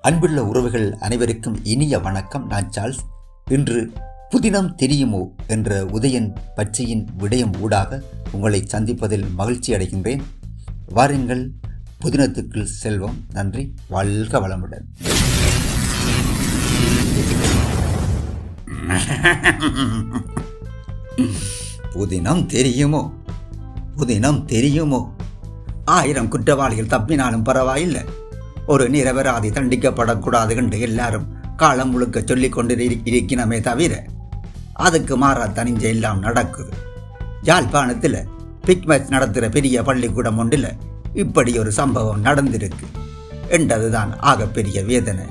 அன்புள்ள உறவுகள் அனைவருக்கும் இனிய வணக்கம். நான் சார்ல்ஸ். இன்று புதினம் தெரியுமோ என்ற உதயன் பச்சையின் விடயம் ஊடாக உங்களை சந்திப்பதில் மகிழ்ச்சி அடைகின்றேன். வாருங்கள், புதினத்துக்குள் செல்வோம். நன்றி. வாழ்க வளமுடன். புதினம் தெரியுமோ, புதினம் தெரியுமோ, 1000 குற்றவாளிகள் தப்பினாலும் பரவாயில்லை, ஒரு நிரபராதி தண்டிக்கப்படக்கூடாது என்று எல்லாரும் காலம் முழுக்க சொல்லிக் கொண்டு இருக்கணுமே தவிர அதுக்கு மாறா தனிஞ்ச எல்லாம் நடக்குது. யாழ்ப்பாணத்தில் பிக்மேட்ச் நடத்துகிற பெரிய பள்ளிக்கூடம் ஒன்றில் இப்படி ஒரு சம்பவம் நடந்திருக்கு என்றதுதான் ஆகப்பெரிய வேதனை.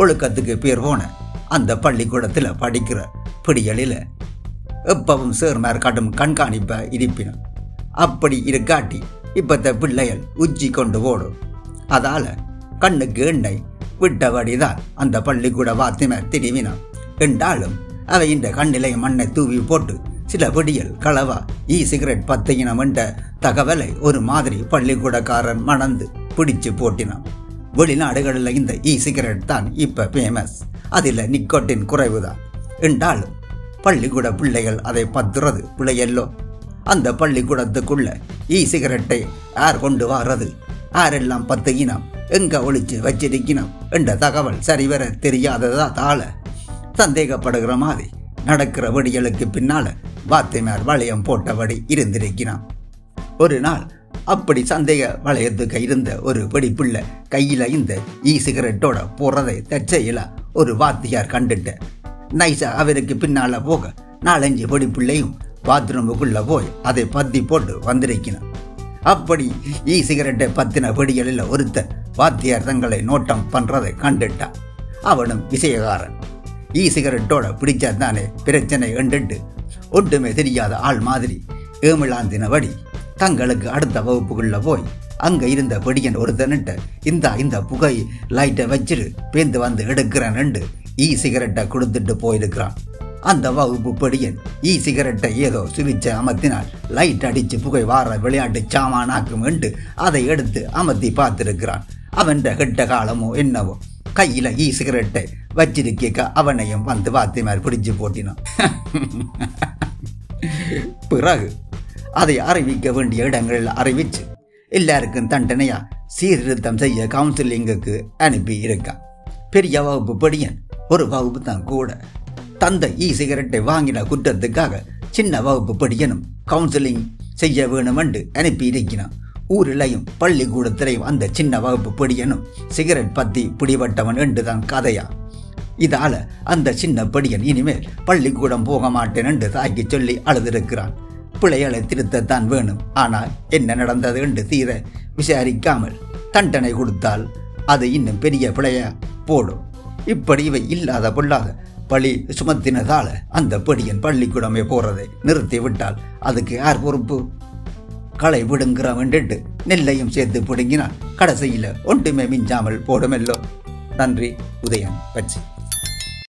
ஒழுக்கத்துக்கு பேர் போன அந்த பள்ளிக்கூடத்தில் படிக்கிற பிடிகளில் எப்பவும் சேர்மார் கடும் கண்காணிப்ப இருப்பினும் அப்படி இருக்காட்டி இப்பத்த பிள்ளைகள் உச்சி கொண்டு ஓடும். அதால கண்ணுக்கு எண்ணெய் விட்டபடிதான் அந்த பள்ளிக்கூட வாத்திமார் திரும்பினான். என்றாலும் அவை இந்த கண்ணிலை மண்ணை தூவி போட்டு சில பிடியல் களவா சிகரெட் பத்தையினம் என்ற தகவலை ஒரு மாதிரி பள்ளிக்கூடக்காரன் மணந்து பிடிச்சு போட்டினான். வெளிநாடுகளில் இந்த சிகரெட் தான் இப்ப ஃபேமஸ். அதில் நிக்கோட்டின் குறைவுதான். என்றாலும் பள்ளிக்கூட பிள்ளைகள் அதை பத்துறது பிள்ளையல்லோ. அந்த பள்ளிக்கூடத்துக்குள்ள சிகரெட்டை யார் கொண்டு வாரது, யாரெல்லாம் பத்தையினம் எங்க ஒழிச்சு வச்சிருக்கணும் என்ற தகவல் சரிவர தெரியாததா தாள சந்தேகப்படுகிற மாதிரி நடக்கிற வெடிகளுக்கு பின்னால வாத்திமார் வளையம் போட்டபடி இருந்திருக்கிறான். ஒரு நாள் அப்படி சந்தேக வளையத்துக்கு இருந்த ஒரு வெடிப்புள்ள கையில இந்த சிகரெட்டோட போறதை தற்செயல ஒரு வாத்தியார் கண்டுட்ட. நைசா அவருக்கு பின்னால போக 4-5 வெடிப்புள்ளையும் பாத்ரூமுக்குள்ள போய் அதை பத்தி போட்டு வந்திருக்கிறான். அப்படி சிகரெட்டை பத்தின வெடிகளில் ஒருத்தன் வாத்தியார் தங்களை நோட்டம் பண்றதை கண்டுட்டான். அவனும் விஷயக்காரன். சிகரெட்டோட பிடிச்சாதானே பிரச்சனை கண்டுட்டு ஒட்டுமே தெரியாத ஆள் மாதிரி ஏமிழாந்தினபடி தங்களுக்கு அடுத்த வகுப்புக்குள்ள போய் அங்க இருந்த படியன் ஒருத்தனிட்ட இந்த புகை லைட்டை வச்சிரு பேந்து வந்து எடுக்கிறேன் சிகரெட்டை கொடுத்துட்டு போயிருக்கிறான். அந்த வகுப்பு படியன் சிகரெட்டை ஏதோ சுவிச்சை அமர்த்தினால் லைட் அடிச்சு புகை வார விளையாட்டு சாமானாக்கும் என்று அதை எடுத்து அமர்த்தி பார்த்திருக்கிறான். அவன் கெட்ட காலமோ என்னவோ கையில சிகரெட்டை வச்சிருக்க அவனையும் வந்து வாத்திமார் பிடிச்சு போட்டினான். பிறகு அதை அறிவிக்க வேண்டிய இடங்களில் அறிவிச்சு எல்லாருக்கும் தண்டனையா சீர்திருத்தம் செய்ய கவுன்சிலிங்குக்கு அனுப்பி இருக்கான். பெரிய வகுப்பு படியன் ஒரு வகுப்பு தான் கூட. தந்த சிகரெட்டை வாங்கின குற்றத்துக்காக சின்ன வகுப்பு படியனும் கவுன்சிலிங் செய்ய வேணும் என்று அனுப்பி இருக்கிறான். ஊரிலையும் பள்ளிக்கூடத்திலையும் அந்த சின்ன வகுப்பு படியனும் சிகரெட் பத்தி பிடிபட்டவன் என்றுதான் கதையா. இதால அந்த சின்ன படியன் இனிமேல் பள்ளிக்கூடம் போக மாட்டேன் என்று தாக்கி சொல்லி அழுதிருக்கிறான். பிள்ளைகளை திருத்தத்தான் வேணும், ஆனால் என்ன நடந்தது என்று தீர விசாரிக்காமல் தண்டனை கொடுத்தால் அது இன்னும் பெரிய பிள்ளைய போடும். இப்படி இவை இல்லாத பொல்லாத பழி சுமத்தினதால அந்த படியன் பள்ளிக்கூடமே போறதை நிறுத்தி விட்டால் அதுக்கு யார் பொறுப்பு? களை விடுங்கிறோம் என்று நெல்லையும் சேர்த்து பிடுங்கினால் கடைசியில ஒன்றுமே மிஞ்சாமல் போடுமெல்லோ. நன்றி. உதயன் பச்சை.